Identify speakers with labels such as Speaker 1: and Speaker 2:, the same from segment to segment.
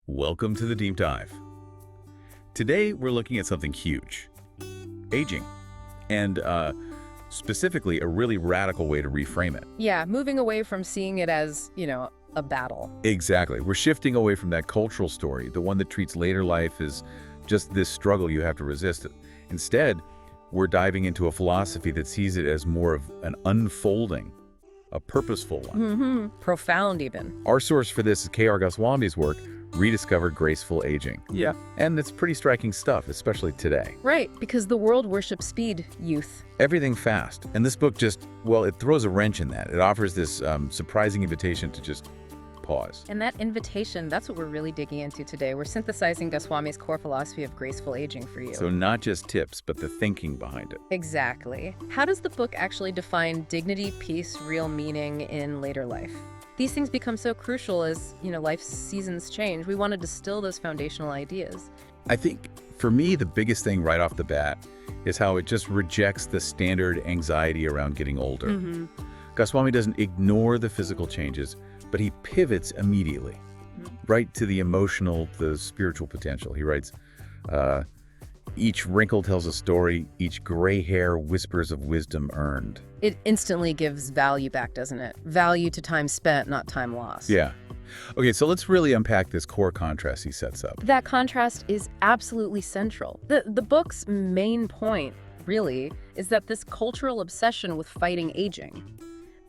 Speaker 1: Welcome to the Deep Dive. Today, we're looking at something huge, aging, and specifically a really radical way to reframe it.
Speaker 2: Yeah, moving away from seeing it as, a battle.
Speaker 1: Exactly. We're shifting away from that cultural story, the one that treats later life as just this struggle you have to resist. Instead, we're diving into a philosophy that sees it as more of an unfolding, a purposeful one.
Speaker 2: Profound, even.
Speaker 1: Our source for this is K.R. Goswami's work, Rediscover Graceful Aging.
Speaker 2: Yeah.
Speaker 1: And it's pretty striking stuff, especially today.
Speaker 2: Right, because the world worships speed, youth.
Speaker 1: Everything fast. And this book just, well, it throws a wrench in that. It offers this surprising invitation to just pause.
Speaker 2: And that invitation, that's what we're really digging into today. We're synthesizing Goswami's core philosophy of graceful aging for you.
Speaker 1: So not just tips, but the thinking behind it.
Speaker 2: Exactly. How does the book actually define dignity, peace, real meaning in later life? These things become so crucial as, life's seasons change. We want to distill those foundational ideas.
Speaker 1: I think, for me, the biggest thing right off the bat is how it just rejects the standard anxiety around getting older. Goswami doesn't ignore the physical changes, but he pivots immediately, right to the emotional, the spiritual potential. He writes, each wrinkle tells a story, each gray hair whispers of wisdom earned.
Speaker 2: It instantly gives value back, doesn't it? Value to time spent, not time lost.
Speaker 1: Yeah. Okay, so let's really unpack this core contrast he sets up.
Speaker 2: That contrast is absolutely central. The book's main point, really, is that this cultural obsession with fighting aging,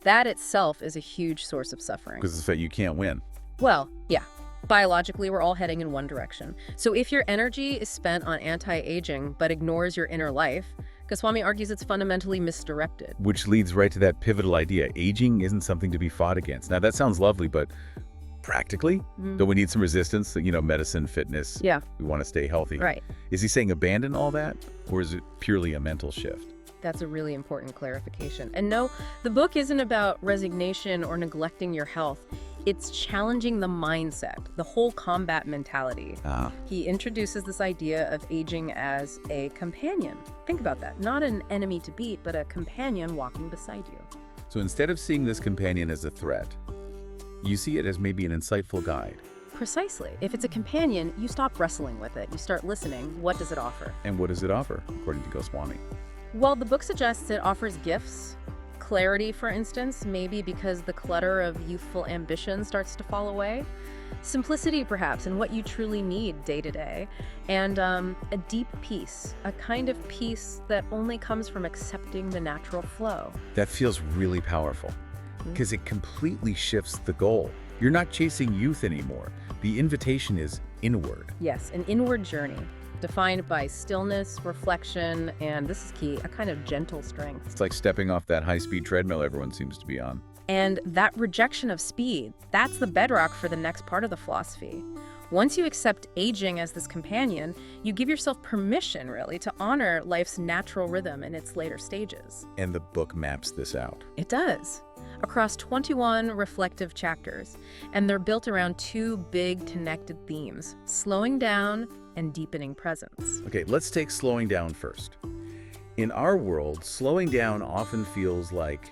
Speaker 2: that itself is a huge source of suffering.
Speaker 1: Because it's that you can't win.
Speaker 2: Well, yeah. Biologically, we're all heading in one direction. So if your energy is spent on anti-aging but ignores your inner life, Goswami argues it's fundamentally misdirected.
Speaker 1: Which leads right to that pivotal idea. Aging isn't something to be fought against. Now, that sounds lovely, but practically, don't we need some resistance? Medicine, fitness.
Speaker 2: Yeah.
Speaker 1: We want to stay healthy.
Speaker 2: Right.
Speaker 1: Is he saying abandon all that? Or is it purely a mental shift?
Speaker 2: That's a really important clarification. And no, the book isn't about resignation or neglecting your health. It's challenging the mindset, the whole combat mentality. He introduces this idea of aging as a companion. Think about that. Not an enemy to beat, but a companion walking beside you.
Speaker 1: So instead of seeing this companion as a threat, you see it as maybe an insightful guide.
Speaker 2: Precisely. If it's a companion, you stop wrestling with it. You start listening. What does it offer?
Speaker 1: And what does it offer, according to Goswami?
Speaker 2: Well, the book suggests it offers gifts. Clarity, for instance, maybe because the clutter of youthful ambition starts to fall away. Simplicity, perhaps, in what you truly need day to day. And a deep peace, a kind of peace that only comes from accepting the natural flow.
Speaker 1: That feels really powerful because it completely shifts the goal. You're not chasing youth anymore. The invitation is inward.
Speaker 2: Yes, an inward journey, defined by stillness, reflection, and this is key, a kind of gentle strength.
Speaker 1: It's like stepping off that high-speed treadmill everyone seems to be on.
Speaker 2: And that rejection of speed, that's the bedrock for the next part of the philosophy. Once you accept aging as this companion, you give yourself permission, really, to honor life's natural rhythm in its later stages.
Speaker 1: And the book maps this out.
Speaker 2: It does. Across 21 reflective chapters, and they're built around two big connected themes, slowing down and deepening presence.
Speaker 1: Okay, let's take slowing down first. In our world, slowing down often feels like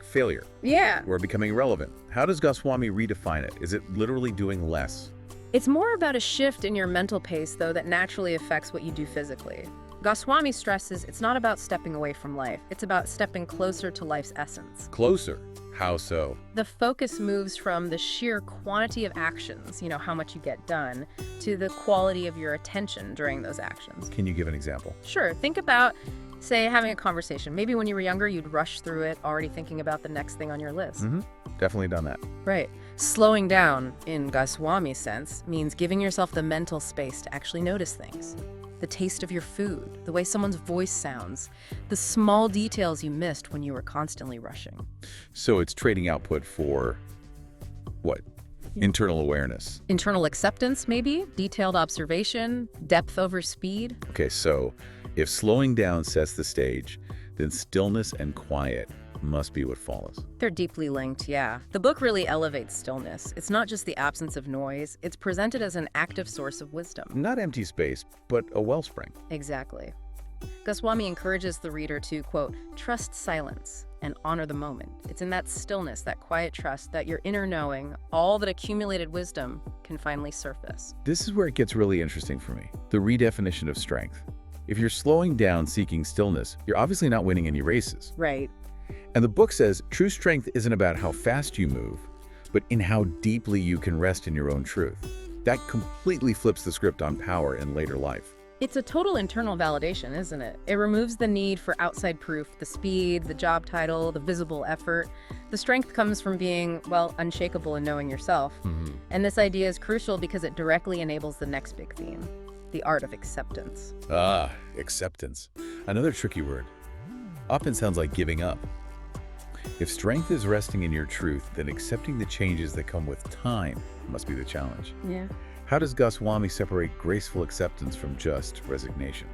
Speaker 1: failure.
Speaker 2: Yeah.
Speaker 1: Or becoming irrelevant. How does Goswami redefine it? Is it literally doing less?
Speaker 2: It's more about a shift in your mental pace, though, that naturally affects what you do physically. Goswami stresses it's not about stepping away from life. It's about stepping closer to life's essence.
Speaker 1: Closer? How so?
Speaker 2: The focus moves from the sheer quantity of actions, how much you get done, to the quality of your attention during those actions.
Speaker 1: Can you give an example?
Speaker 2: Sure. Think about, say, having a conversation. Maybe when you were younger, you'd rush through it, already thinking about the next thing on your list.
Speaker 1: Definitely done that.
Speaker 2: Right. Slowing down, in Goswami's sense, means giving yourself the mental space to actually notice things. The taste of your food, the way someone's voice sounds, the small details you missed when you were constantly rushing.
Speaker 1: So it's trading output for what? Internal awareness.
Speaker 2: Internal acceptance, maybe? Detailed observation? Depth over speed?
Speaker 1: Okay, so if slowing down sets the stage, then stillness and quiet must be what follows.
Speaker 2: They're deeply linked, yeah. The book really elevates stillness. It's not just the absence of noise. It's presented as an active source of wisdom.
Speaker 1: Not empty space, but a wellspring.
Speaker 2: Exactly. Goswami encourages the reader to, quote, trust silence. and honor the moment. It's in that stillness, that quiet trust, that your inner knowing, all that accumulated wisdom can finally surface.
Speaker 1: This is where it gets really interesting for me, the redefinition of strength. If you're slowing down seeking stillness, you're obviously not winning any races.
Speaker 2: Right.
Speaker 1: And the book says true strength isn't about how fast you move, but in how deeply you can rest in your own truth. That completely flips the script on power in later life.
Speaker 2: It's a total internal validation, isn't it? It removes the need for outside proof, the speed, the job title, the visible effort. The strength comes from being, well, unshakable in knowing yourself. And this idea is crucial because it directly enables the next big theme, the art of acceptance.
Speaker 1: Ah, acceptance. Another tricky word. Often sounds like giving up. If strength is resting in your truth, then accepting the changes that come with time must be the challenge.
Speaker 2: Yeah.
Speaker 1: How does Goswami separate graceful acceptance from just resignation?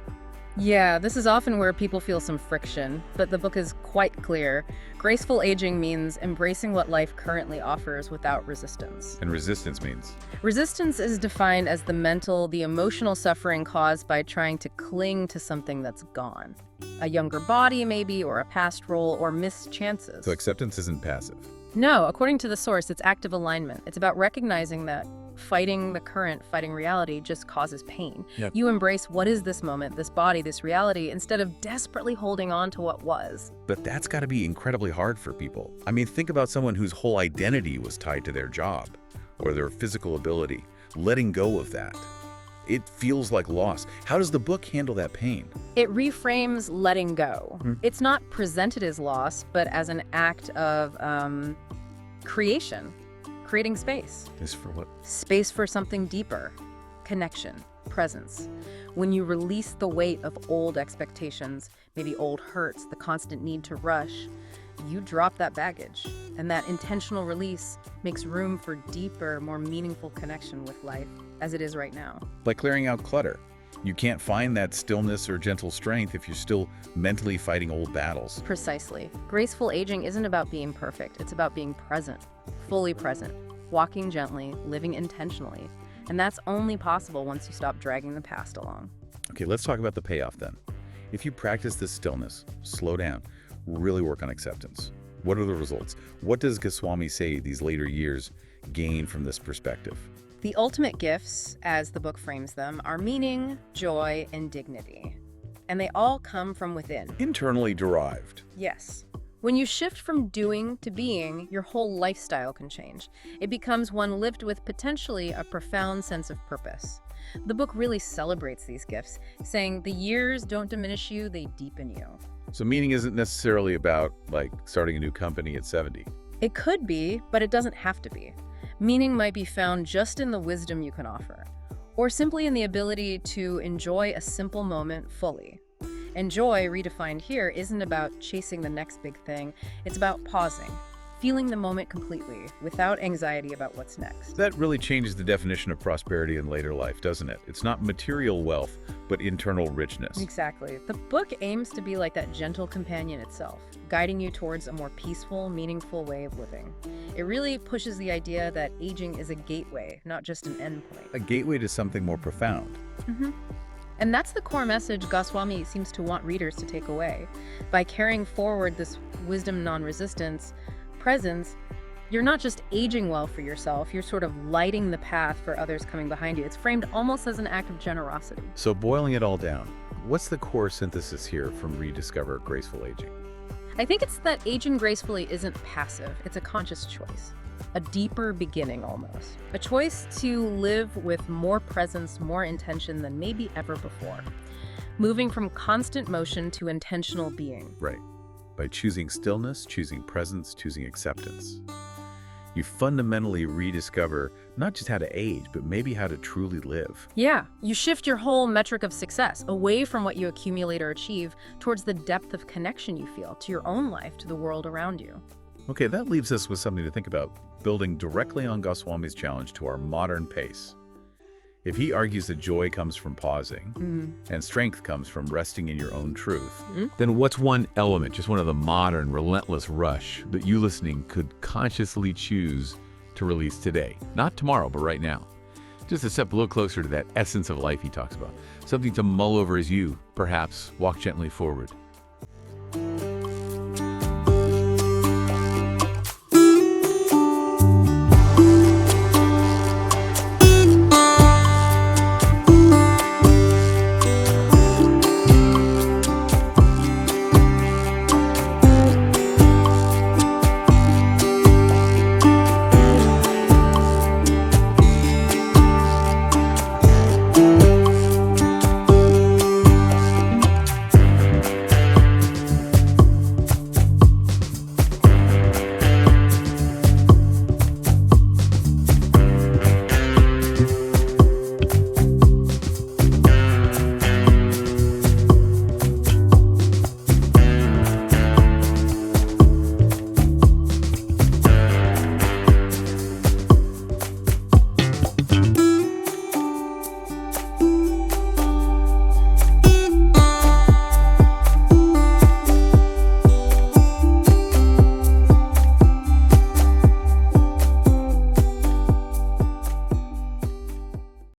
Speaker 2: Yeah, this is often where people feel some friction, but the book is quite clear. Graceful aging means embracing what life currently offers without resistance.
Speaker 1: And resistance means?
Speaker 2: Resistance is defined as the mental, the emotional suffering caused by trying to cling to something that's gone. A younger body, maybe, or a past role, or missed chances.
Speaker 1: So acceptance isn't passive.
Speaker 2: No, according to the source, it's active alignment. It's about recognizing that fighting the current, fighting reality, just causes pain.
Speaker 1: Yep.
Speaker 2: You embrace what is this moment, this body, this reality, instead of desperately holding on to what was.
Speaker 1: But that's got to be incredibly hard for people. I mean, think about someone whose whole identity was tied to their job or their physical ability. Letting go of that. It feels like loss. How does the book handle that pain?
Speaker 2: It reframes letting go. It's not presented as loss, but as an act of creation. Creating space.
Speaker 1: Is for what?
Speaker 2: Space for something deeper. Connection. Presence. When you release the weight of old expectations, maybe old hurts, the constant need to rush, you drop that baggage. And that intentional release makes room for deeper, more meaningful connection with life, as it is right now.
Speaker 1: Like clearing out clutter. You can't find that stillness or gentle strength if you're still mentally fighting old battles.
Speaker 2: Precisely. Graceful aging isn't about being perfect. It's about being present, fully present, walking gently, living intentionally. And that's only possible once you stop dragging the past along.
Speaker 1: Okay, let's talk about the payoff then. If you practice this stillness, slow down, really work on acceptance, what are the results? What does Goswami say these later years gain from this perspective?
Speaker 2: The ultimate gifts, as the book frames them, are meaning, joy, and dignity. And they all come from within.
Speaker 1: Internally derived.
Speaker 2: Yes. When you shift from doing to being, your whole lifestyle can change. It becomes one lived with potentially a profound sense of purpose. The book really celebrates these gifts, saying the years don't diminish you, they deepen you.
Speaker 1: So meaning isn't necessarily about, like, starting a new company at 70.
Speaker 2: It could be, but it doesn't have to be. Meaning might be found just in the wisdom you can offer, or simply in the ability to enjoy a simple moment fully. And joy, redefined here, isn't about chasing the next big thing. It's about pausing, feeling the moment completely, without anxiety about what's next.
Speaker 1: That really changes the definition of prosperity in later life, doesn't it? It's not material wealth, but internal richness.
Speaker 2: Exactly. The book aims to be like that gentle companion itself, guiding you towards a more peaceful, meaningful way of living. It really pushes the idea that aging is a gateway, not just an endpoint.
Speaker 1: A gateway to something more profound.
Speaker 2: And that's the core message Goswami seems to want readers to take away. By carrying forward this wisdom, non-resistance, presence, you're not just aging well for yourself, you're sort of lighting the path for others coming behind you. It's framed almost as an act of generosity.
Speaker 1: So boiling it all down, what's the core synthesis here from Rediscover Graceful Aging?
Speaker 2: I think it's that aging gracefully isn't passive, it's a conscious choice. A deeper beginning almost. A choice to live with more presence, more intention than maybe ever before. Moving from constant motion to intentional being.
Speaker 1: Right. By choosing stillness, choosing presence, choosing acceptance. You fundamentally rediscover not just how to age, but maybe how to truly live.
Speaker 2: Yeah, you shift your whole metric of success away from what you accumulate or achieve towards the depth of connection you feel to your own life, to the world around you.
Speaker 1: Okay, that leaves us with something to think about, building directly on Goswami's challenge to our modern pace. If he argues that joy comes from pausing and strength comes from resting in your own truth, then what's one element, just one of the modern, relentless rush that you listening could consciously choose to release today? Not tomorrow, but right now. Just to step a little closer to that essence of life he talks about. Something to mull over as you, perhaps, walk gently forward.